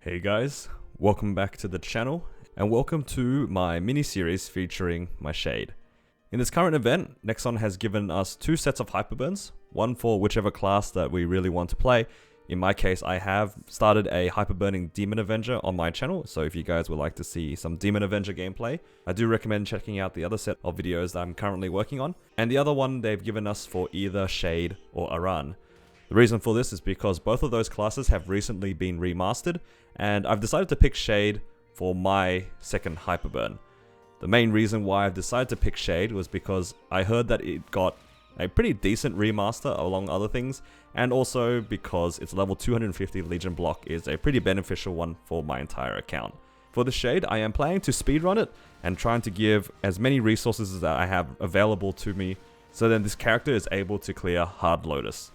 Hey guys, welcome back to the channel, and welcome to my mini-series featuring my Shade. In this current event, Nexon has given us two sets of Hyperburns, one for whichever class that we really want to play. In my case, I have started a Hyperburning Demon Avenger on my channel, so if you guys would like to see some Demon Avenger gameplay, I do recommend checking out the other set of videos that I'm currently working on. And the other one they've given us for either Shade or Arcane. The reason for this is because both of those classes have recently been remastered, and I've decided to pick Shade for my second Hyperburn. The main reason why I've decided to pick Shade was because I heard that it got a pretty decent remaster along other things, and also because its level 250 Legion block is a pretty beneficial one for my entire account. For the Shade, I am planning to speedrun it and trying to give as many resources as I have available to me, so then this character is able to clear Hard Lotus.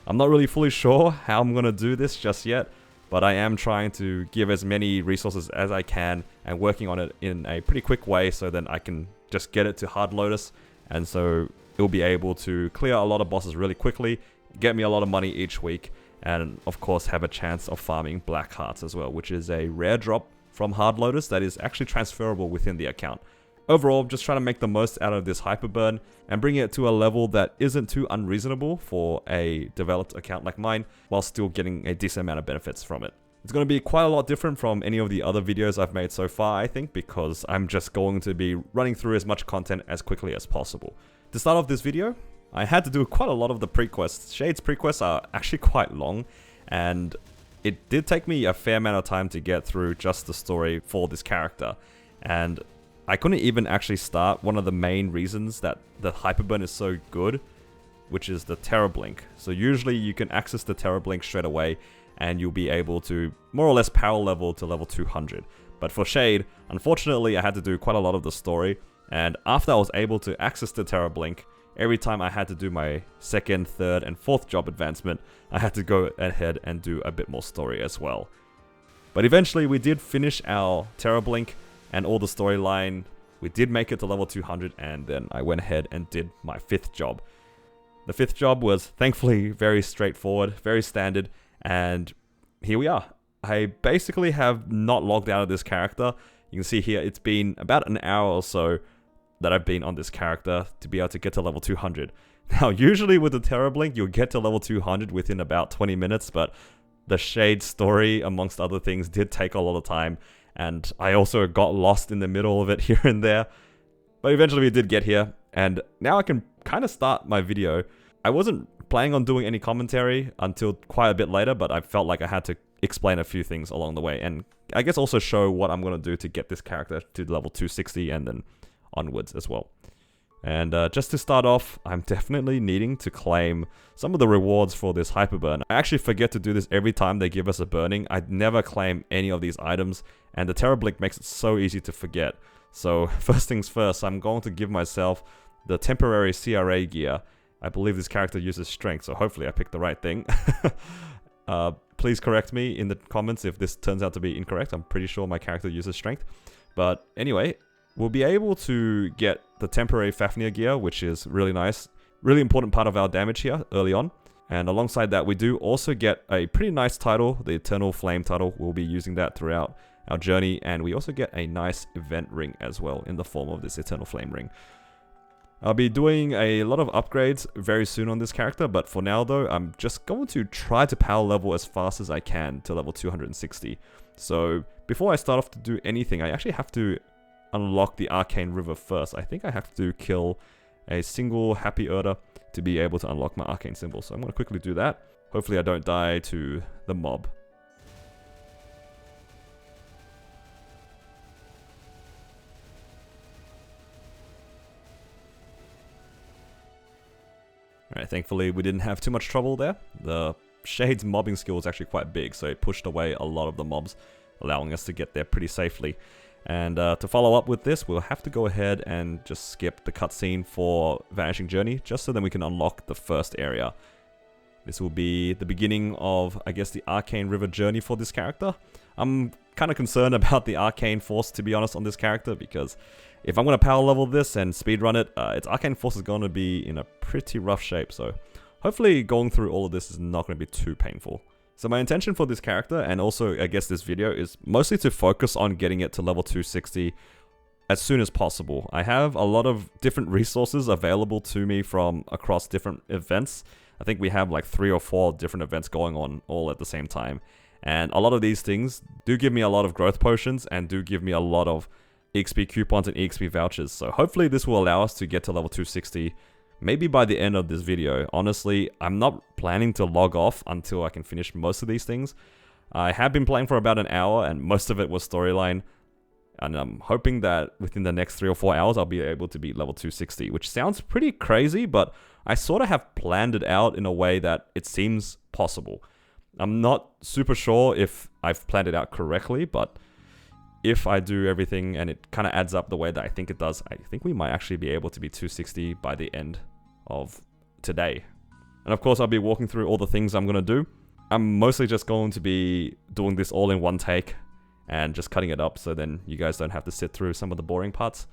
I'm not really fully sure how I'm going to do this just yet, but I am trying to give as many resources as I can and working on it in a pretty quick way so then I can just get it to Hard Lotus, and so it'll be able to clear a lot of bosses really quickly, get me a lot of money each week, and of course have a chance of farming Black Hearts as well, which is a rare drop from Hard Lotus that is actually transferable within the account. Overall, just trying to make the most out of this Hyperburn and bring it to a level that isn't too unreasonable for a developed account like mine, while still getting a decent amount of benefits from it. It's going to be quite a lot different from any of the other videos I've made so far, I think, because I'm just going to be running through as much content as quickly as possible. To start off this video, I had to do quite a lot of the pre-quests. Shade's pre-quests are actually quite long, and it did take me a fair amount of time to get through just the story for this character. And I couldn't even actually start one of the main reasons that the Hyperburn is so good, which is the Terror Blink. So usually you can access the Terror Blink straight away and you'll be able to more or less power level to level 200. But for Shade, unfortunately I had to do quite a lot of the story, and after I was able to access the Terror Blink, every time I had to do my second, third and fourth job advancement, I had to go ahead and do a bit more story as well. But eventually we did finish our Terror Blink and all the storyline. We did make it to level 200, and then I went ahead and did my fifth job. The fifth job was thankfully very straightforward, very standard, and here we are. I basically have not logged out of this character. You can see here it's been about an hour or so that I've been on this character to be able to get to level 200. Now usually with the Terror Blink you'll get to level 200 within about 20 minutes, but the Shade story amongst other things did take a lot of time, and I also got lost in the middle of it here and there. But eventually we did get here, and now I can kind of start my video. I wasn't planning on doing any commentary until quite a bit later, but I felt like I had to explain a few things along the way, and I guess also show what I'm going to do to get this character to level 260 and then onwards as well. And just to start off, I'm definitely needing to claim some of the rewards for this Hyperburn. I actually forget to do this every time they give us a burning. I never claim any of these items, and the Terror Blink makes it so easy to forget. So first things first, I'm going to give myself the temporary CRA gear. I believe this character uses strength, so hopefully I picked the right thing. Please correct me in the comments if this turns out to be incorrect. I'm pretty sure my character uses strength. But anyway, we'll be able to get the temporary Fafnir gear, which is really nice. Really important part of our damage here early on. And alongside that, we do also get a pretty nice title, the Eternal Flame title. We'll be using that throughout our journey. And we also get a nice event ring as well in the form of this Eternal Flame ring. I'll be doing a lot of upgrades very soon on this character, but for now though, I'm just going to try to power level as fast as I can to level 260. So before I start off to do anything, I actually have to unlock the Arcane River first. I think I have to kill a single Happy Erda to be able to unlock my Arcane symbol. So I'm going to quickly do that. Hopefully I don't die to the mob. Alright, thankfully we didn't have too much trouble there. The Shade's mobbing skill was actually quite big, so it pushed away a lot of the mobs, allowing us to get there pretty safely. And to follow up with this, we'll have to go ahead and just skip the cutscene for Vanishing Journey, just so then we can unlock the first area. This will be the beginning of, I guess, the Arcane River journey for this character. I'm kind of concerned about the Arcane Force, to be honest, on this character, because if I'm going to power level this and speedrun it, its Arcane Force is going to be in a pretty rough shape, so hopefully going through all of this is not going to be too painful. So my intention for this character, and also I guess this video, is mostly to focus on getting it to level 260 as soon as possible. I have a lot of different resources available to me from across different events. I think we have like 3 or 4 different events going on all at the same time. And a lot of these things do give me a lot of growth potions and do give me a lot of EXP coupons and EXP vouchers. So hopefully this will allow us to get to level 260 maybe by the end of this video. Honestly, I'm not planning to log off until I can finish most of these things. I have been playing for about an hour and most of it was storyline. And I'm hoping that within the next 3 or 4 hours, I'll be able to beat level 260, which sounds pretty crazy, but I sort of have planned it out in a way that it seems possible. I'm not super sure if I've planned it out correctly, but if I do everything and it kind of adds up the way that I think it does, I think we might actually be able to be 260 by the end of today. And of course, I'll be walking through all the things I'm going to do. I'm mostly just going to be doing this all in one take and just cutting it up so then you guys don't have to sit through some of the boring parts.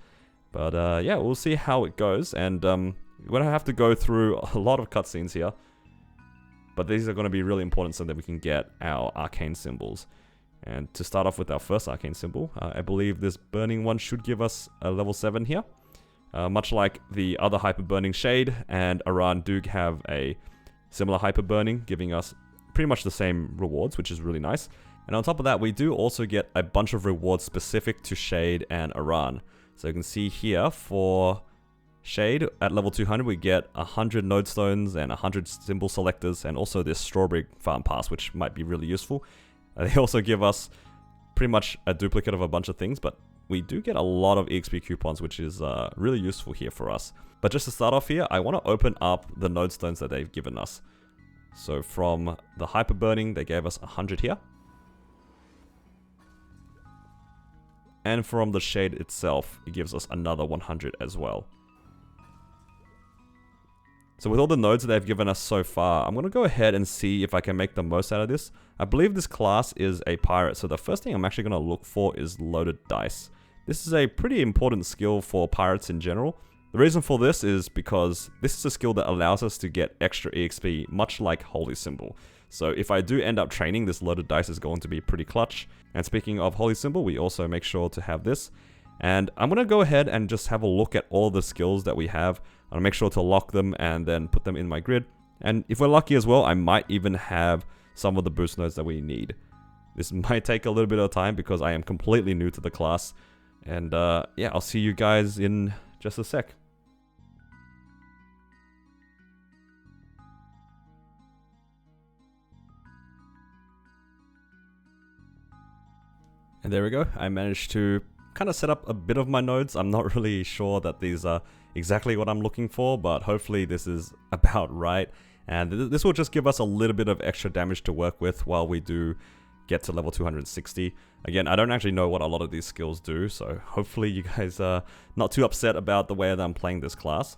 But yeah, we'll see how it goes. And we're going to have to go through a lot of cutscenes here. But these are going to be really important so that we can get our arcane symbols. And to start off with our first arcane symbol, I believe this burning one should give us a level 7 here. Much like the other hyper-burning Shade and Aran do have a similar hyper-burning, giving us pretty much the same rewards, which is really nice. And on top of that, we do also get a bunch of rewards specific to Shade and Aran. So you can see here for Shade at level 200, we get 100 node stones and 100 symbol selectors, and also this strawberry farm pass, which might be really useful. They also give us pretty much a duplicate of a bunch of things, but we do get a lot of EXP coupons, which is really useful here for us. But just to start off here, I want to open up the node stones that they've given us. So from the hyper burning, they gave us 100 here. And from the Shade itself, it gives us another 100 as well. So with all the nodes that they've given us so far, I'm going to go ahead and see if I can make the most out of this. I believe this class is a pirate, so the first thing I'm actually going to look for is loaded dice. This is a pretty important skill for pirates in general. The reason for this is because this is a skill that allows us to get extra EXP, much like Holy Symbol. So if I do end up training, this loaded dice is going to be pretty clutch. And speaking of Holy Symbol, we also make sure to have this. And I'm going to go ahead and just have a look at all the skills that we have. I'll make sure to lock them and then put them in my grid. And if we're lucky as well, I might even have some of the boost nodes that we need. This might take a little bit of time because I am completely new to the class. And yeah, I'll see you guys in just a sec. And there we go. I managed to kind of set up a bit of my nodes. I'm not really sure that these are exactly what I'm looking for, but hopefully this is about right. And this will just give us a little bit of extra damage to work with while we do get to level 260. Again, I don't actually know what a lot of these skills do, so hopefully you guys are not too upset about the way that I'm playing this class.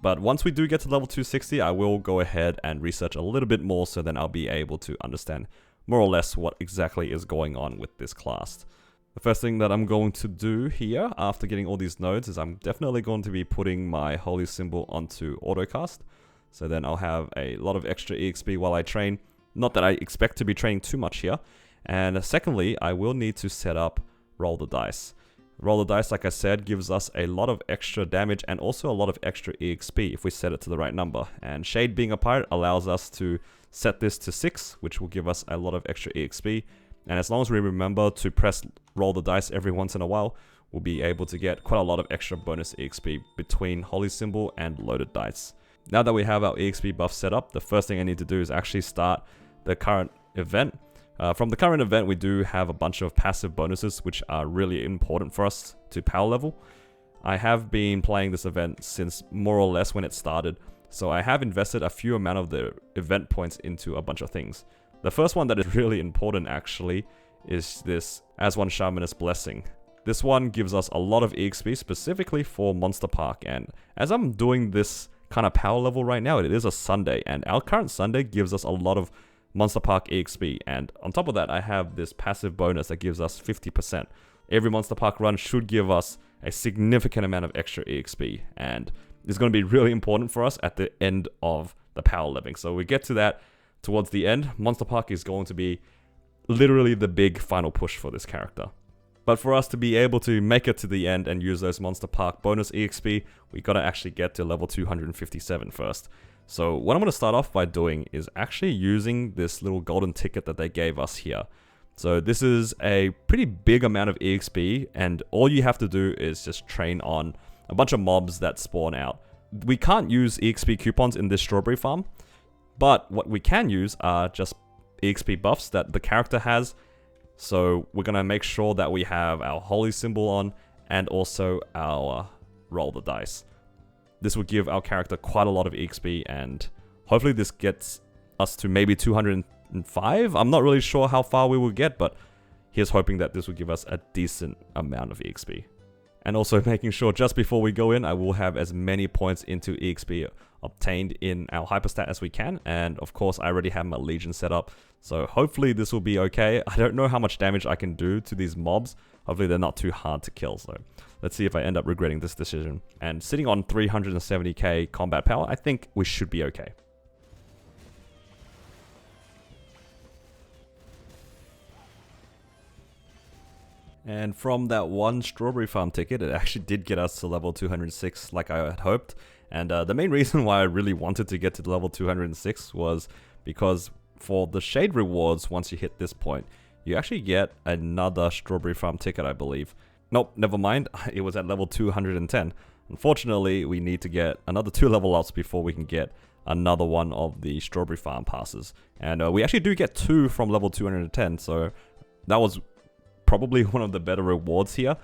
But once we do get to level 260, I will go ahead and research a little bit more, so then I'll be able to understand more or less what exactly is going on with this class. The first thing that I'm going to do here after getting all these nodes is I'm definitely going to be putting my holy symbol onto autocast. So then I'll have a lot of extra EXP while I train. Not that I expect to be training too much here. And secondly, I will need to set up roll the dice. Roll the dice, like I said, gives us a lot of extra damage and also a lot of extra EXP if we set it to the right number. And Shade being a pirate allows us to set this to 6, which will give us a lot of extra EXP. And as long as we remember to press roll the dice every once in a while, we'll be able to get quite a lot of extra bonus EXP between Holy Symbol and loaded dice. Now that we have our EXP buff set up, the first thing I need to do is actually start the current event. From the current event, we do have a bunch of passive bonuses, which are really important for us to power level. I have been playing this event since more or less when it started, so I have invested a few amount of the event points into a bunch of things. The first one that is really important actually is this As One Shamanist Blessing. This one gives us a lot of EXP specifically for Monster Park, and as I'm doing this kind of power level right now, it is a Sunday, and our current Sunday gives us a lot of Monster Park EXP, and on top of that I have this passive bonus that gives us 50%. Every Monster Park run should give us a significant amount of extra EXP, and it's going to be really important for us at the end of the power leveling. So we get to that towards the end, Monster Park is going to be literally the big final push for this character. But for us to be able to make it to the end and use those Monster Park bonus EXP, we gotta actually get to level 257 first. So what I'm gonna start off by doing is actually using this little golden ticket that they gave us here. So this is a pretty big amount of EXP, and all you have to do is just train on a bunch of mobs that spawn out. We can't use EXP coupons in this strawberry farm, but what we can use are just EXP buffs that the character has. So we're going to make sure that we have our holy symbol on and also our roll the dice. This will give our character quite a lot of EXP, and hopefully this gets us to maybe 205. I'm not really sure how far we will get, but here's hoping that this will give us a decent amount of EXP. And also making sure just before we go in, I will have as many points into EXP obtained in our hyperstat as we can. And of course, I already have my Legion set up, so hopefully this will be okay. I don't know how much damage I can do to these mobs. Hopefully they're not too hard to kill, so let's see if I end up regretting this decision. And sitting on 370k combat power, I think we should be okay. And from that one strawberry farm ticket, it actually did get us to level 206 like I had hoped. And the main reason why I really wanted to get to level 206 was because for the shade rewards, once you hit this point, you actually get another strawberry farm ticket, I believe. Nope, never mind, it was at level 210. Unfortunately, we need to get another 2 level ups before we can get another one of the strawberry farm passes. And we actually do get 2 from level 210, so that was probably one of the better rewards here.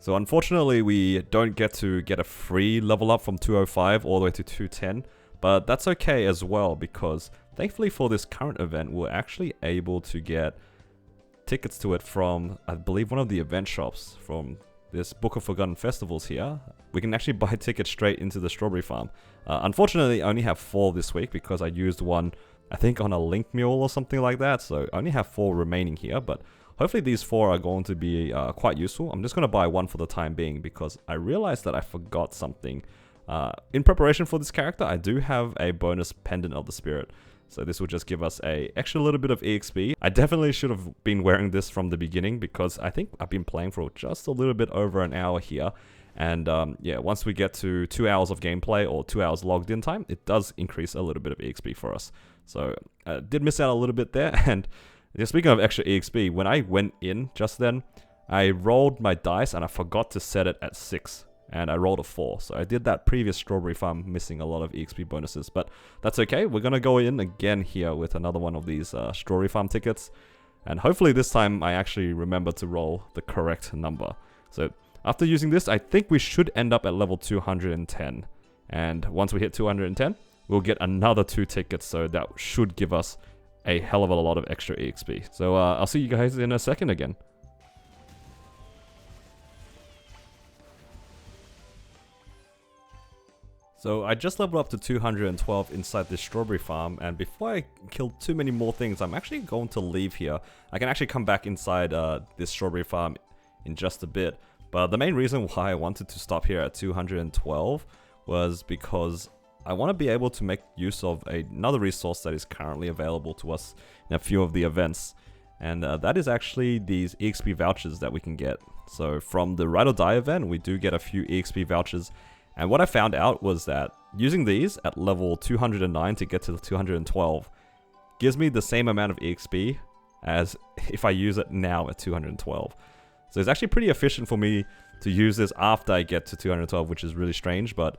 So unfortunately, we don't get to get a free level up from 205 all the way to 210, but that's okay as well, because thankfully for this current event, we're actually able to get tickets to it from, I believe, one of the event shops from this Book of Forgotten Festivals here. We can actually buy tickets straight into the strawberry farm. Unfortunately, I only have 4 this week because I used one, I think, on a link mule or something like that, so I only have 4 remaining here, but hopefully these 4 are going to be quite useful. I'm just going to buy 1 for the time being because I realized that I forgot something. In preparation for this character, I do have a bonus Pendant of the Spirit. So this will just give us a extra little bit of EXP. I definitely should have been wearing this from the beginning because I think I've been playing for just a little bit over an hour here. And yeah, once we get to 2 hours of gameplay or 2 hours logged in time, it does increase a little bit of EXP for us. So I did miss out a little bit there. And speaking of extra EXP, when I went in just then, I rolled my dice and I forgot to set it at 6. And I rolled a 4. So I did that previous strawberry farm missing a lot of EXP bonuses. But that's okay. We're going to go in again here with another one of these strawberry farm tickets. And hopefully this time I actually remember to roll the correct number. So after using this, I think we should end up at level 210. And once we hit 210, we'll get another 2 tickets. So that should give us a hell of a lot of extra EXP. So I'll see you guys in a second again. So I just leveled up to 212 inside this strawberry farm, and before I kill too many more things, I'm actually going to leave here. I can actually come back inside this strawberry farm in just a bit, but the main reason why I wanted to stop here at 212 was because I want to be able to make use of another resource that is currently available to us in a few of the events, and that is actually these EXP vouchers that we can get. So from the Ride or Die event, we do get a few EXP vouchers. And what I found out was that using these at level 209 to get to 212 gives me the same amount of EXP as if I use it now at 212. So it's actually pretty efficient for me to use this after I get to 212, which is really strange, but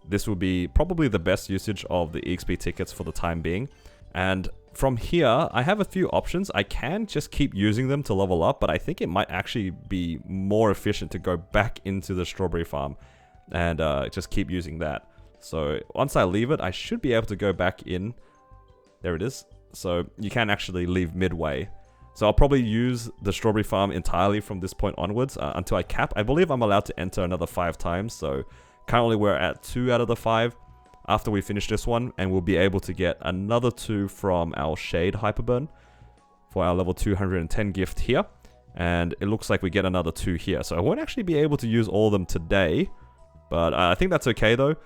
this will be probably the best usage of the EXP tickets for the time being. And from here, I have a few options. I can just keep using them to level up, but I think it might actually be more efficient to go back into the strawberry farm and just keep using that. So once I leave it, I should be able to go back in. There it is. So you can actually leave midway. So I'll probably use the strawberry farm entirely from this point onwards until I cap. I believe I'm allowed to enter another 5 times. So currently we're at 2 out of the 5 after we finish this one. And we'll be able to get another 2 from our Shade Hyperburn for our level 210 gift here. And it looks like we get another 2 here. So I won't actually be able to use all of them today. But I think that's okay though.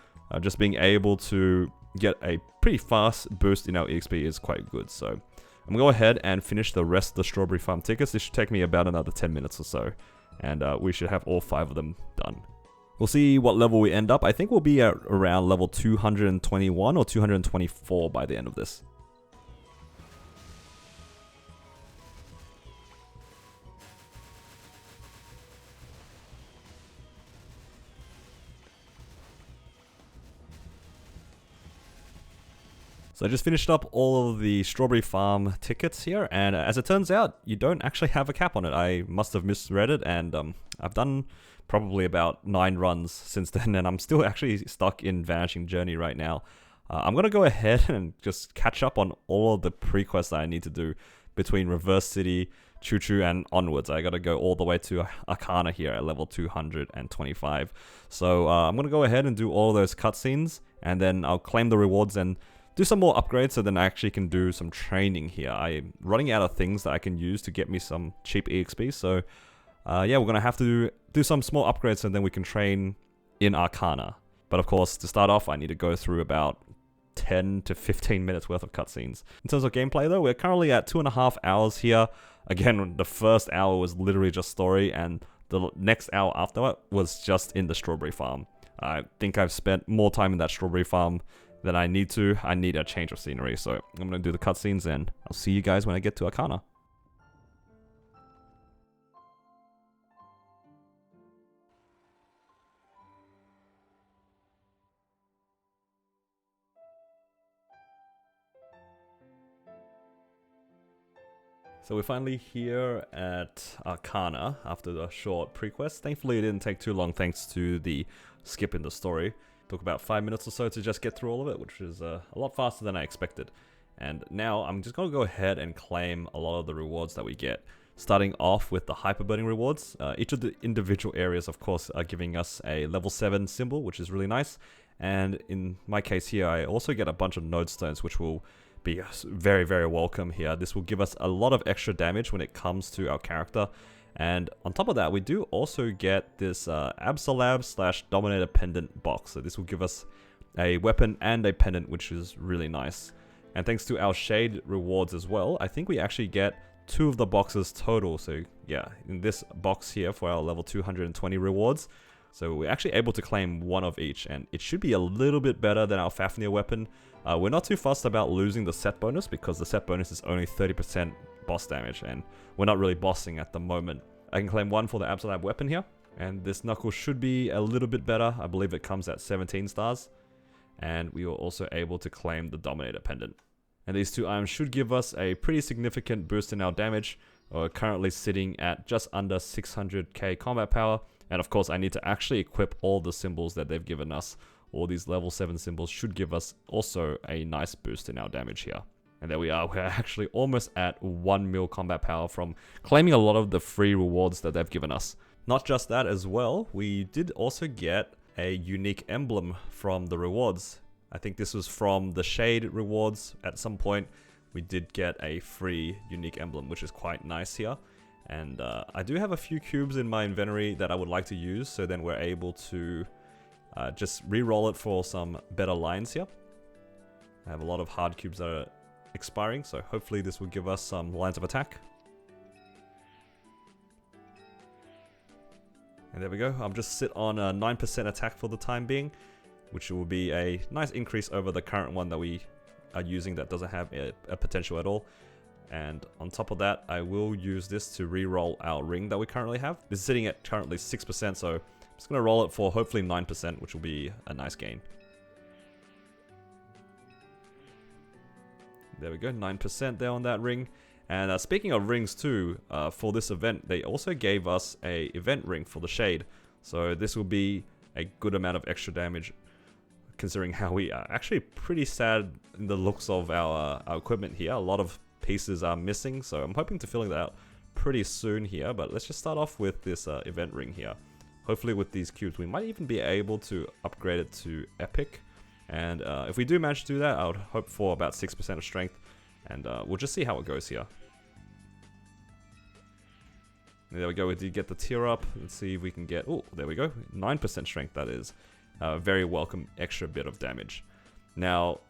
Just being able to get a pretty fast boost in our EXP is quite good. So I'm going to go ahead and finish the rest of the strawberry farm tickets. This should take me about another 10 minutes or so. And we should have all 5 of them done. We'll see what level we end up. I think we'll be at around level 221 or 224 by the end of this. So I just finished up all of the strawberry farm tickets here, and as it turns out, you don't actually have a cap on it. I must have misread it, and I've done probably about 9 runs since then, and I'm still actually stuck in Vanishing Journey right now. I'm going to go ahead and just catch up on all of the pre-quests that I need to do between Reverse City, Choo Choo, and onwards. I got to go all the way to Arcane here at level 225. So I'm going to go ahead and do all those cutscenes, and then I'll claim the rewards and do some more upgrades so then I actually can do some training here. I'm running out of things that I can use to get me some cheap EXP, so yeah, we're going to have to do some small upgrades and then we can train in Arcana. But of course, to start off, I need to go through about 10 to 15 minutes worth of cutscenes. In terms of gameplay though, we're currently at 2.5 hours here. Again, the first hour was literally just story, and the next hour after that was just in the strawberry farm. I think I've spent more time in that strawberry farm than I need to. I need a change of scenery, so I'm going to do the cutscenes and I'll see you guys when I get to Arcana. So we're finally here at Arcana after the short pre-quest. Thankfully it didn't take too long thanks to the skip in the story. Took about 5 minutes or so to just get through all of it, which is a lot faster than I expected. And now I'm just going to go ahead and claim a lot of the rewards that we get. Starting off with the hyperburning rewards. Each of the individual areas, of course, are giving us a level 7 symbol, which is really nice. And in my case here, I also get a bunch of node stones, which will be very, very welcome here. This will give us a lot of extra damage when it comes to our character. And on top of that, we do also get this Absolab / Dominator pendant box. So this will give us a weapon and a pendant, which is really nice. And thanks to our Shade rewards as well, I think we actually get 2 of the boxes total. So yeah, in this box here for our level 220 rewards. So we're actually able to claim 1 of each, and it should be a little bit better than our Fafnir weapon. We're not too fussed about losing the set bonus because the set bonus is only 30% boss damage, and we're not really bossing at the moment. I can claim 1 for the Absolab weapon here, and this knuckle should be a little bit better. I believe it comes at 17 stars, and we were also able to claim the Dominator pendant. And these 2 items should give us a pretty significant boost in our damage. We're currently sitting at just under 600k combat power, and of course I need to actually equip all the symbols that they've given us. All these level 7 symbols should give us also a nice boost in our damage here. And there we are, we're actually almost at 1 mil combat power from claiming a lot of the free rewards that they've given us. Not just that as well, we did also get a unique emblem from the rewards. I think this was from the Shade rewards. At some point, we did get a free unique emblem, which is quite nice here. And I do have a few cubes in my inventory that I would like to use, so then we're able to just re-roll it for some better lines here. I have a lot of hard cubes that are expiring, so hopefully this will give us some lines of attack. And there we go. I'm just sit on a 9% attack for the time being, which will be a nice increase over the current one that we are using that doesn't have a potential at all. And on top of that, I will use this to re-roll our ring that we currently have. This is sitting at currently 6%, so I'm just going to roll it for hopefully 9%, which will be a nice gain. There we go, 9% there on that ring. And speaking of rings too, for this event, they also gave us a event ring for the Shade. So this will be a good amount of extra damage, considering how we are actually pretty sad in the looks of our equipment here. A lot of pieces are missing, so I'm hoping to fill that out pretty soon here. But let's just start off with this event ring here. Hopefully with these cubes, we might even be able to upgrade it to Epic. And if we do manage to do that, I would hope for about 6% of strength. And we'll just see how it goes here. And there we go, we did get the tier up. Let's see if we can get, oh, there we go, 9% strength, that is. Very welcome extra bit of damage. Now,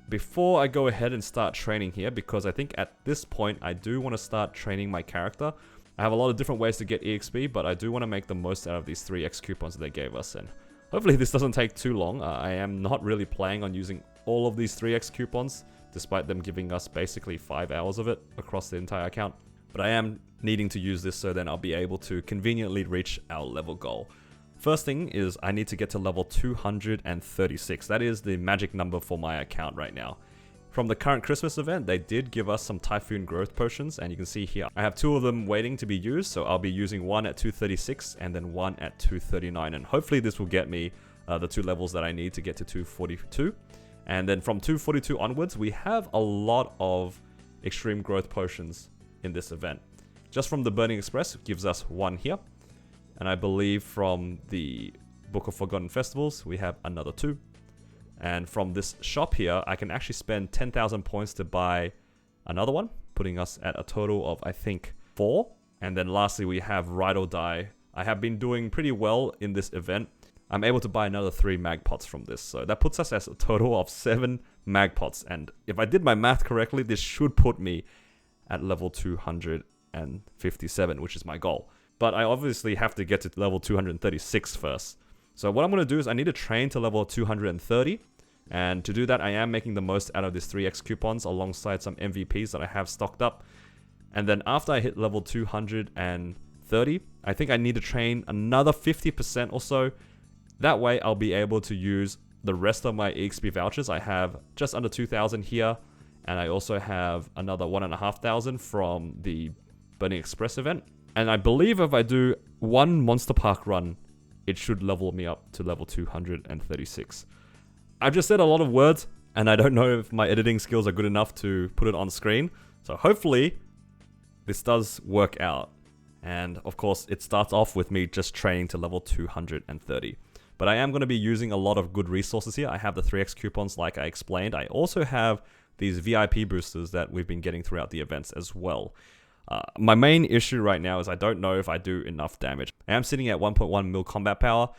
before I go ahead and start training here, because I think at this point I do want to start training my character. I have a lot of different ways to get EXP, but I do want to make the most out of these 3x coupons that they gave us, and hopefully this doesn't take too long. I am not really planning on using all of these 3x coupons, despite them giving us basically 5 hours of it across the entire account. But I am needing to use this so then I'll be able to conveniently reach our level goal. First thing is I need to get to level 236. That is the magic number for my account right now. From the current Christmas event, they did give us some Typhoon growth potions, and you can see here, I have 2 of them waiting to be used, so I'll be using one at 236 and then one at 239, and hopefully this will get me the 2 levels that I need to get to 242. And then from 242 onwards, we have a lot of extreme growth potions in this event. Just from the Burning Express, it gives us 1 here. And I believe from the Book of Forgotten Festivals, we have another 2. And from this shop here, I can actually spend 10,000 points to buy another one, putting us at a total of, I think, 4. And then lastly, we have Ride or Die. I have been doing pretty well in this event. I'm able to buy another 3 mag pots from this. So that puts us as a total of 7 mag pots. And if I did my math correctly, this should put me at level 257, which is my goal. But I obviously have to get to level 236 first. So what I'm going to do is I need to train to level 230. And to do that, I am making the most out of these 3x coupons alongside some MVPs that I have stocked up. And then after I hit level 230, I think I need to train another 50% or so. That way I'll be able to use the rest of my EXP vouchers. I have just under 2,000 here. And I also have another 1,500 from the Burning Express event. And I believe if I do 1 Monster Park run, it should level me up to level 236. I've just said a lot of words, and I don't know if my editing skills are good enough to put it on screen. So hopefully, this does work out. And of course, it starts off with me just training to level 230. But I am going to be using a lot of good resources here. I have the 3x coupons like I explained. I also have these VIP boosters that we've been getting throughout the events as well. My main issue right now is I don't know if I do enough damage. I am sitting at 1.1 mil combat power.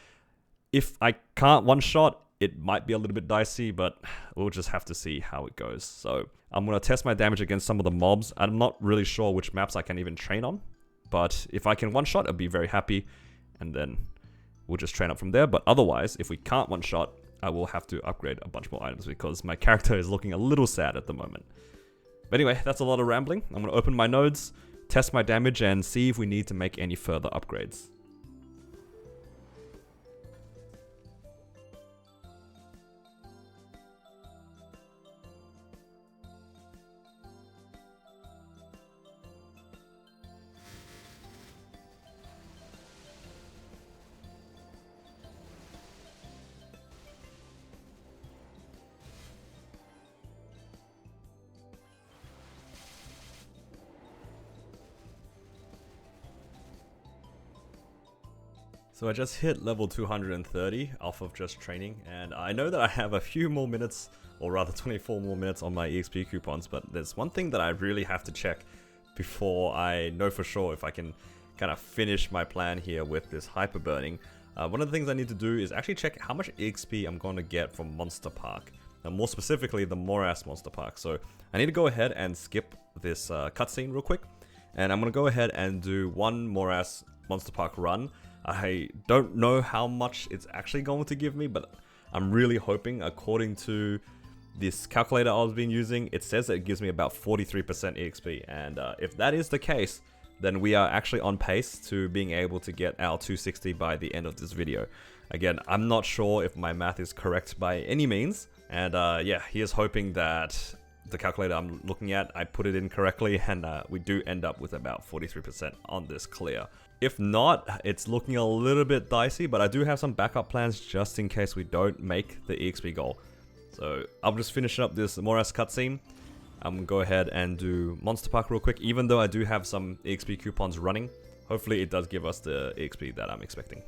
If I can't one-shot, it might be a little bit dicey, but we'll just have to see how it goes. So I'm going to test my damage against some of the mobs. I'm not really sure which maps I can even train on. But if I can one-shot, I'll be very happy. And then we'll just train up from there. But otherwise, if we can't one-shot, I will have to upgrade a bunch more items because my character is looking a little sad at the moment. But anyway, that's a lot of rambling. I'm going to open my nodes, test my damage, and see if we need to make any further upgrades. So I just hit level 230 off of just training, and I know that I have a few more minutes, or rather 24 more minutes on my EXP coupons, but there's one thing that I really have to check before I know for sure if I can kind of finish my plan here with this hyperburning. One of the things I need to do is actually check how much EXP I'm going to get from Monster Park, and more specifically the Morass Monster Park. So I need to go ahead and skip this cutscene real quick, and I'm going to go ahead and do 1 Morass Monster Park run. I don't know how much it's actually going to give me, but I'm really hoping, according to this calculator I've been using, it says that it gives me about 43% EXP. And if that is the case, then we are actually on pace to being able to get our 260 by the end of this video. Again, I'm not sure if my math is correct by any means. And yeah, here's hoping that the calculator I'm looking at, I put it in correctly, and we do end up with about 43% on this clear. If not, it's looking a little bit dicey, but I do have some backup plans just in case we don't make the EXP goal. So I'll just finish up this Morass cutscene. I'm gonna go ahead and do Monster Park real quick, even though I do have some EXP coupons running. Hopefully it does give us the EXP that I'm expecting.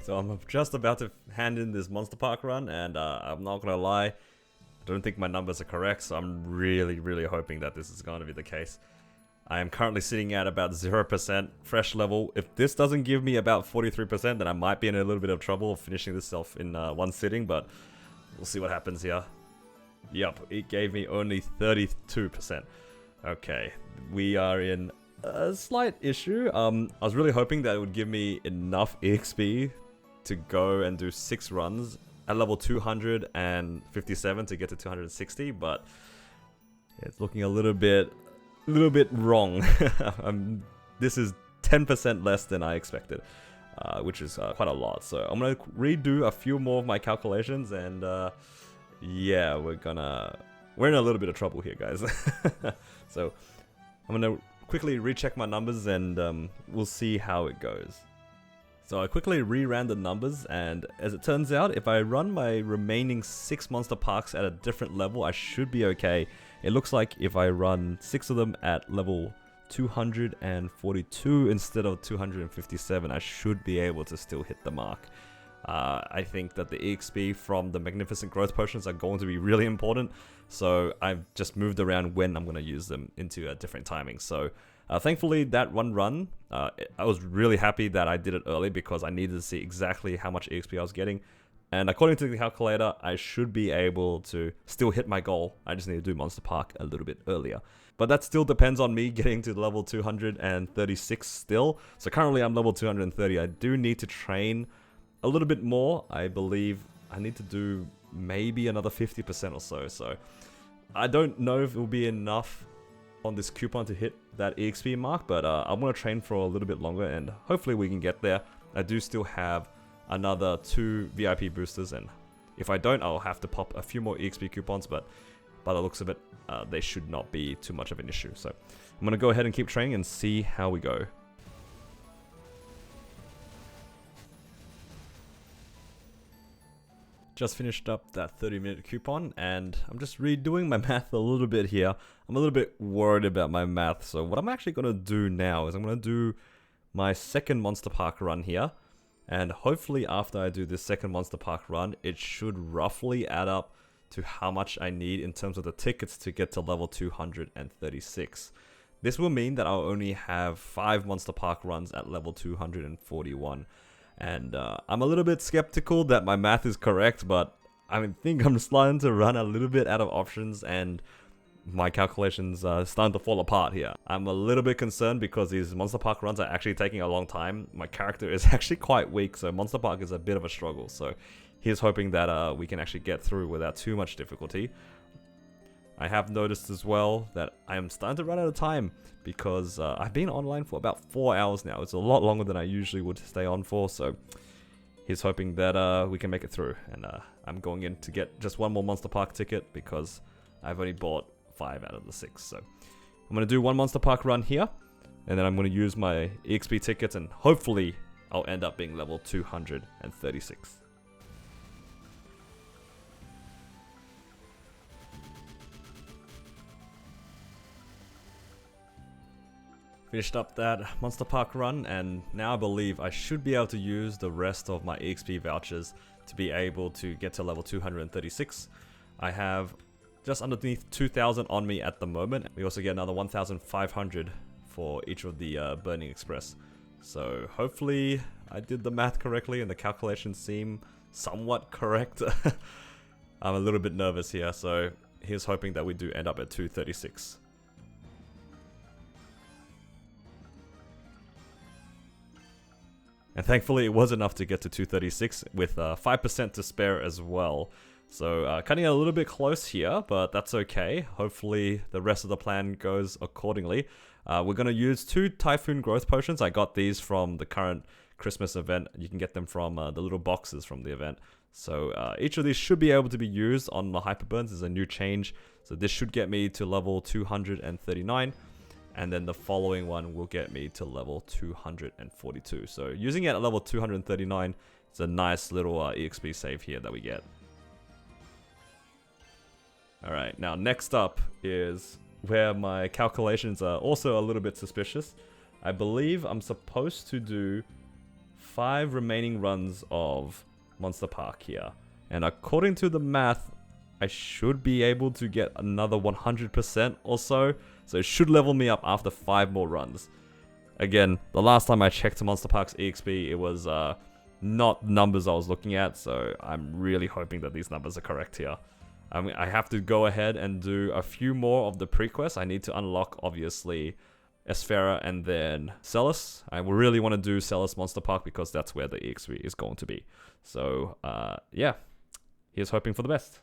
So I'm just about to hand in this Monster Park run, and I'm not gonna lie, don't think my numbers are correct, so I'm really hoping that this is going to be the case. I am currently sitting at about 0% fresh level. If this doesn't give me about 43%, then I might be in a little bit of trouble finishing this off in one sitting, but we'll see what happens here. Yup, it gave me only 32%. Okay, we are in a slight issue. I was really hoping that it would give me enough EXP to go and do 6 runs at level 257 to get to 260, but it's looking a little bit wrong. This is 10% less than I expected, which is quite a lot. So I'm gonna redo a few more of my calculations, and yeah, we're in a little bit of trouble here, guys. So I'm gonna quickly recheck my numbers, and we'll see how it goes. So I quickly reran the numbers, and as it turns out, if I run my remaining 6 monster parks at a different level, I should be okay. It looks like if I run 6 of them at level 242 instead of 257, I should be able to still hit the mark. I think that the EXP from the Magnificent Growth Potions are going to be really important, so I've just moved around when I'm going to use them into a different timing. So thankfully, that one run, I was really happy that I did it early because I needed to see exactly how much EXP I was getting. And according to the calculator, I should be able to still hit my goal. I just need to do Monster Park a little bit earlier. But that still depends on me getting to level 236 still. So currently I'm level 230. I do need to train a little bit more. I believe I need to do maybe another 50% or so. So I don't know if it will be enough on this coupon to hit that EXP mark, but I'm going to train for a little bit longer, and hopefully we can get there. I do still have another 2 VIP boosters, and if I don't, I'll have to pop a few more EXP coupons, but by the looks of it, they should not be too much of an issue. So I'm going to go ahead and keep training and see how we go. Just finished up that 30-minute coupon, and I'm just redoing my math a little bit here. I'm a little bit worried about my math, so what I'm actually going to do now is I'm going to do my second Monster Park run here, and hopefully after I do this second Monster Park run, it should roughly add up to how much I need in terms of the tickets to get to level 236. This will mean that I'll only have 5 Monster Park runs at level 241. And I'm a little bit skeptical that my math is correct, but I think I'm starting to run a little bit out of options, and my calculations are starting to fall apart here. I'm a little bit concerned because these Monster Park runs are actually taking a long time. My character is actually quite weak, so Monster Park is a bit of a struggle. So here's hoping that we can actually get through without too much difficulty. I have noticed as well that I am starting to run out of time because I've been online for about 4 hours now. It's a lot longer than I usually would stay on for, so he's hoping that we can make it through. And I'm going in to get just one more Monster Park ticket because I've only bought 5 out of the 6. So I'm going to do one Monster Park run here, and then I'm going to use my EXP tickets, and hopefully I'll end up being level 236. Finished up that Monster Park run, and now I believe I should be able to use the rest of my EXP vouchers to be able to get to level 236. I have just underneath 2,000 on me at the moment. We also get another 1,500 for each of the Burning Express. So hopefully I did the math correctly and the calculations seem somewhat correct. I'm a little bit nervous here, so here's hoping that we do end up at 236. And thankfully it was enough to get to 236 with 5% to spare as well. So cutting it a little bit close here, but that's okay. Hopefully the rest of the plan goes accordingly. We're going to use 2 Typhoon Growth Potions. I got these from the current Christmas event. You can get them from the little boxes from the event. So each of these should be able to be used on the Hyperburns. There's a new change. So this should get me to level 239. And then the following one will get me to level 242. So using it at level 239, it's a nice little EXP save here that we get. Alright, now next up is where my calculations are also a little bit suspicious. I believe I'm supposed to do 5 remaining runs of Monster Park here. And according to the math, I should be able to get another 100% or so. So it should level me up after 5 more runs. Again, the last time I checked Monster Park's EXP, it was not numbers I was looking at. So I'm really hoping that these numbers are correct here. I mean, I have to go ahead and do a few more of the pre-quests. I need to unlock, obviously, Esfera and then Celis. I really want to do Celis Monster Park because that's where the EXP is going to be. So, yeah. Here's hoping for the best.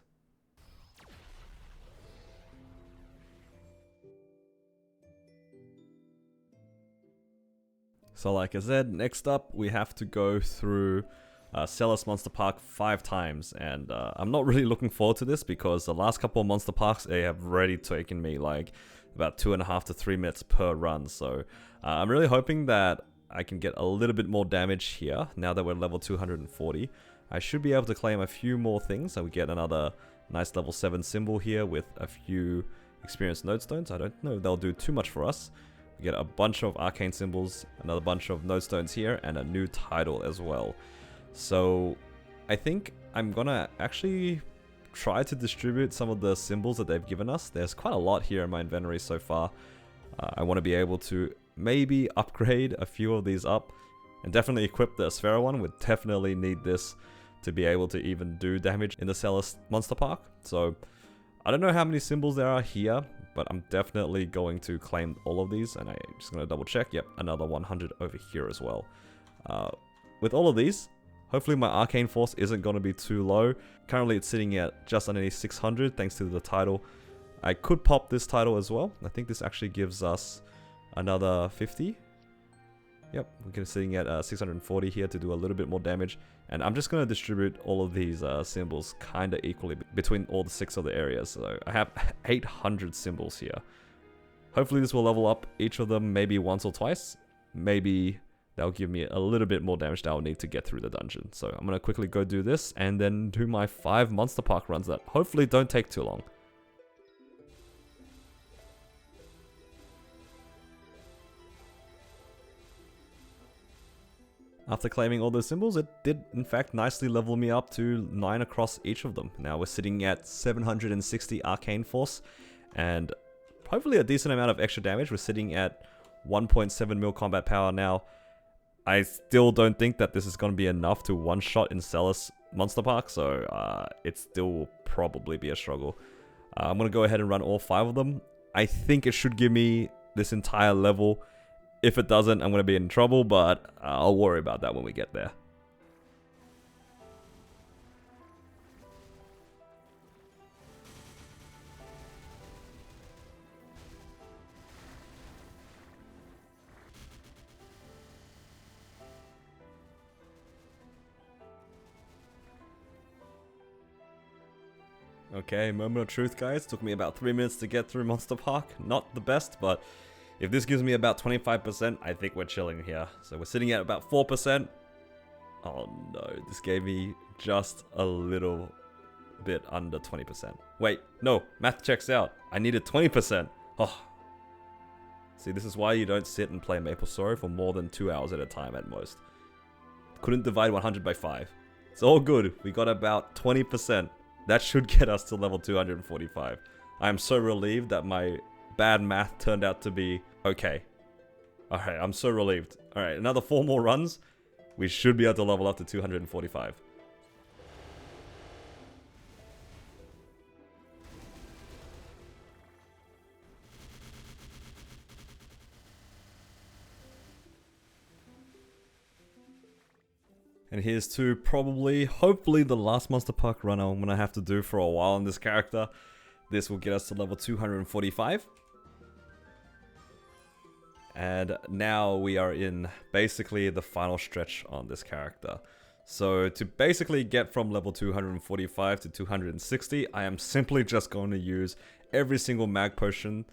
So like I said, next up we have to go through Celis Monster Park 5 times, and I'm not really looking forward to this because the last couple of Monster Parks, they have already taken me like about 2.5 to 3 minutes per run. So I'm really hoping that I can get a little bit more damage here now that we're level 240. I should be able to claim a few more things. So we get another nice level 7 symbol here with a few experienced node stones. I don't know if they'll do too much for us. We get a bunch of arcane symbols, another bunch of node stones here, and a new title as well. So I think I'm gonna actually try to distribute some of the symbols that they've given us. There's quite a lot here in my inventory so far. I want to be able to maybe upgrade a few of these up and definitely equip the Sphera one. Would definitely need this to be able to even do damage in the Celis Monster Park. So I don't know how many symbols there are here, but I'm definitely going to claim all of these, and I'm just going to double check. Yep, another 100 over here as well. With all of these, hopefully my Arcane Force isn't going to be too low. Currently it's sitting at just underneath 600 thanks to the title. I could pop this title as well. I think this actually gives us another 50. Yep, we're sitting at 640 here to do a little bit more damage. And I'm just going to distribute all of these symbols kind of equally between all the 6 other areas. So I have 800 symbols here. Hopefully this will level up each of them maybe once or twice. Maybe that'll give me a little bit more damage that I'll need to get through the dungeon. So I'm going to quickly go do this and then do my 5 Monster Park runs that hopefully don't take too long. After claiming all those symbols, it did in fact nicely level me up to 9 across each of them. Now we're sitting at 760 Arcane Force and hopefully a decent amount of extra damage. We're sitting at 1.7 mil combat power now. I still don't think that this is going to be enough to one-shot in Celis Monster Park, so it still will probably be a struggle. I'm going to go ahead and run all 5 of them. I think it should give me this entire level. If it doesn't, I'm going to be in trouble, but I'll worry about that when we get there. Okay, moment of truth, guys. Took me about 3 minutes to get through Monster Park. Not the best, but if this gives me about 25%, I think we're chilling here. So we're sitting at about 4%. Oh no, this gave me just a little bit under 20%. Wait, no, math checks out. I needed 20%. Oh. See, this is why you don't sit and play Maple Story for more than 2 hours at a time at most. Couldn't divide 100 by 5. It's all good. We got about 20%. That should get us to level 245. I am so relieved that my bad math turned out to be okay. Alright, I'm so relieved. Alright, another 4 more runs. We should be able to level up to 245. And here's to probably, hopefully the last Monster Park run I'm going to have to do for a while on this character. This will get us to level 245. And now we are in basically the final stretch on this character. So to basically get from level 245 to 260, I am simply just going to use every single mag potion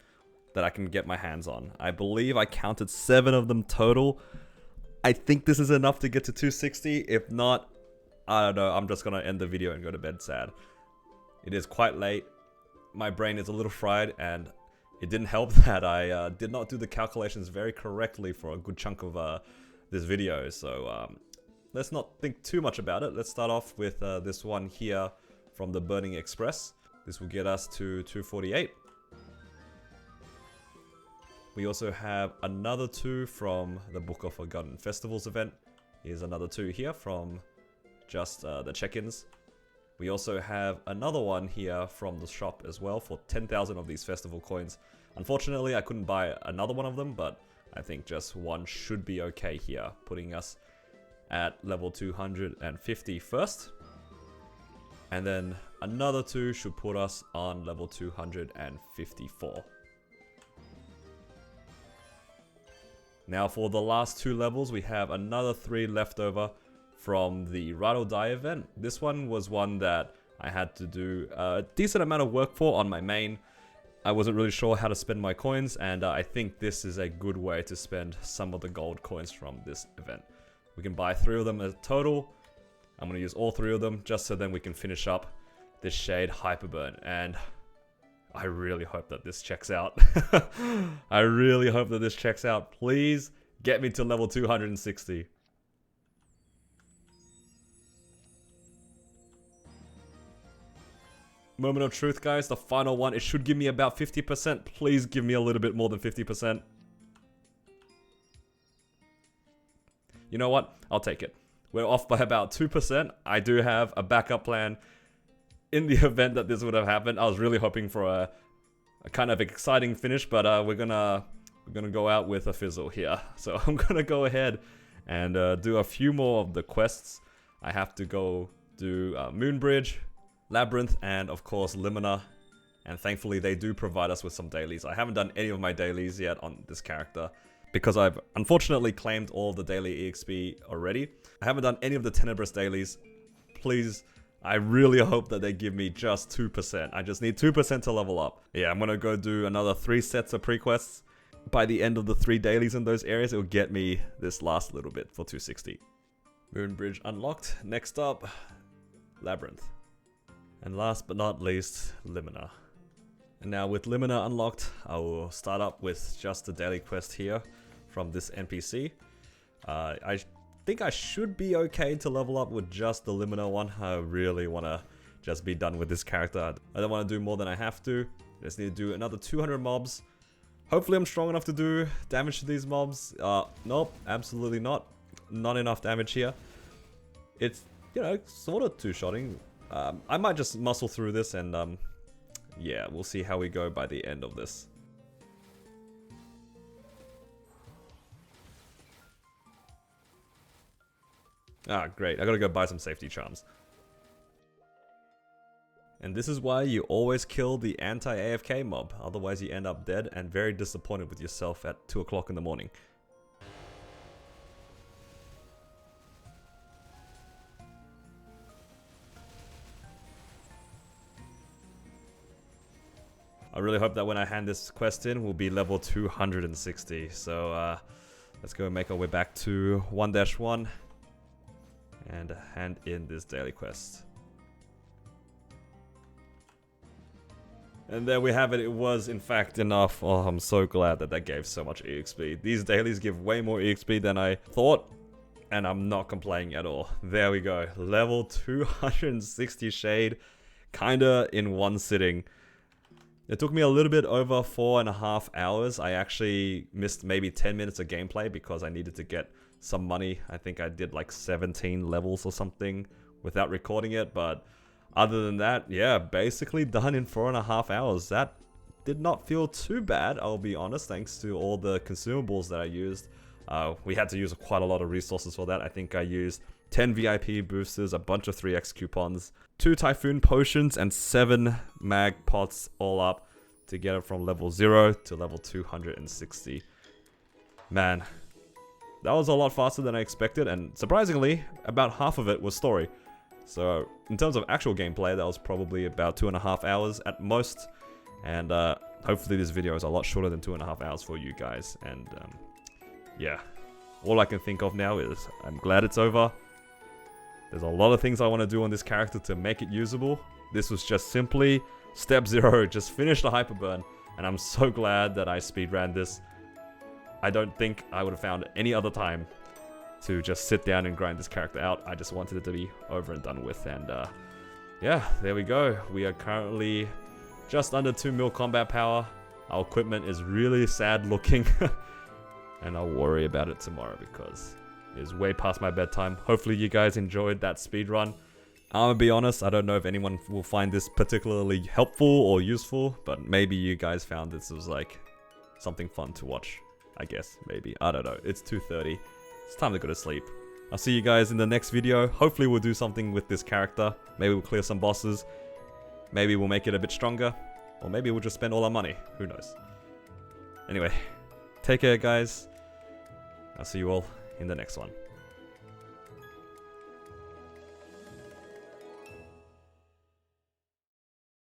that I can get my hands on. I believe I counted 7 of them total. I think this is enough to get to 260. If not, I don't know, I'm just going to end the video and go to bed sad. It is quite late. My brain is a little fried and it didn't help that I did not do the calculations very correctly for a good chunk of this video. So let's not think too much about it. Let's start off with this one here from the Burning Express. This will get us to 248. We also have another 2 from the Book of Forgotten Festivals event. Here's another 2 here from just the check-ins. We also have another one here from the shop as well for 10,000 of these festival coins. Unfortunately, I couldn't buy another one of them, but I think just one should be okay here, putting us at level 250 first. And then another 2 should put us on level 254. Now for the last 2 levels, we have another 3 left over from the Ride or Die event. This one was one that I had to do a decent amount of work for on my main. I wasn't really sure how to spend my coins, and I think this is a good way to spend some of the gold coins from this event. We can buy 3 of them as total. I'm going to use all 3 of them just so then we can finish up this Shade Hyperburn, and I really hope that this checks out. I really hope that this checks out. Please get me to level 260. Moment of truth, guys. The final one. It should give me about 50%. Please give me a little bit more than 50%. You know what? I'll take it. We're off by about 2%. I do have a backup plan in the event that this would have happened. I was really hoping for a kind of exciting finish, but we're gonna go out with a fizzle here. So I'm gonna go ahead and do a few more of the quests. I have to go do Moonbridge, Labyrinth, and of course Limina. And thankfully they do provide us with some dailies. I haven't done any of my dailies yet on this character because I've unfortunately claimed all of the daily EXP already. I haven't done any of the Tenebrous dailies. Please, I really hope that they give me just 2%. I just need 2% to level up. Yeah, I'm gonna go do another 3 sets of pre-quests. By the end of the 3 dailies in those areas, it will get me this last little bit for 260. Moonbridge unlocked. Next up, Labyrinth. And last but not least, Limina. And now with Limina unlocked, I will start up with just the daily quest here from this NPC. I think I should be okay to level up with just the Limina one. I really want to just be done with this character. I don't want to do more than I have to. I just need to do another 200 mobs. Hopefully I'm strong enough to do damage to these mobs. Nope, absolutely not. Not enough damage here. It's, you know, sort of two-shotting. I might just muscle through this and, yeah, we'll see how we go by the end of this. Ah, great. I gotta go buy some safety charms. And this is why you always kill the anti-AFK mob, otherwise you end up dead and very disappointed with yourself at 2 o'clock in the morning. I really hope that when I hand this quest in, we'll be level 260. So let's go and make our way back to 1-1 and hand in this daily quest. And there we have it. It was in fact enough. Oh, I'm so glad that that gave so much EXP. These dailies give way more EXP than I thought, and I'm not complaining at all. There we go. Level 260 Shade, kinda in one sitting. It took me a little bit over 4.5 hours. I actually missed maybe 10 minutes of gameplay because I needed to get some money. I think I did like 17 levels or something without recording it, but other than that, yeah, basically done in 4.5 hours. That did not feel too bad, I'll be honest, thanks to all the consumables that I used. We had to use quite a lot of resources for that. I think I used 10 VIP boosters, a bunch of 3x coupons, 2 Typhoon potions, and 7 mag pots all up to get it from level 0 to level 260. Man, that was a lot faster than I expected, and surprisingly, about half of it was story. So, in terms of actual gameplay, that was probably about 2.5 hours at most, and hopefully this video is a lot shorter than 2.5 hours for you guys, and yeah, all I can think of now is I'm glad it's over. There's a lot of things I want to do on this character to make it usable. This was just simply step 0, just finish the Hyperburn, and I'm so glad that I speedran this. I don't think I would have found any other time to just sit down and grind this character out. I just wanted it to be over and done with, and yeah, there we go. We are currently just under 2 mil combat power. Our equipment is really sad looking. And I'll worry about it tomorrow because it is way past my bedtime. Hopefully you guys enjoyed that speedrun. I'm gonna be honest, I don't know if anyone will find this particularly helpful or useful, but maybe you guys found this was like something fun to watch. I guess, maybe. I don't know. It's 2:30. It's time to go to sleep. I'll see you guys in the next video. Hopefully we'll do something with this character. Maybe we'll clear some bosses. Maybe we'll make it a bit stronger. Or maybe we'll just spend all our money. Who knows? Anyway, take care guys. I'll see you all in the next one.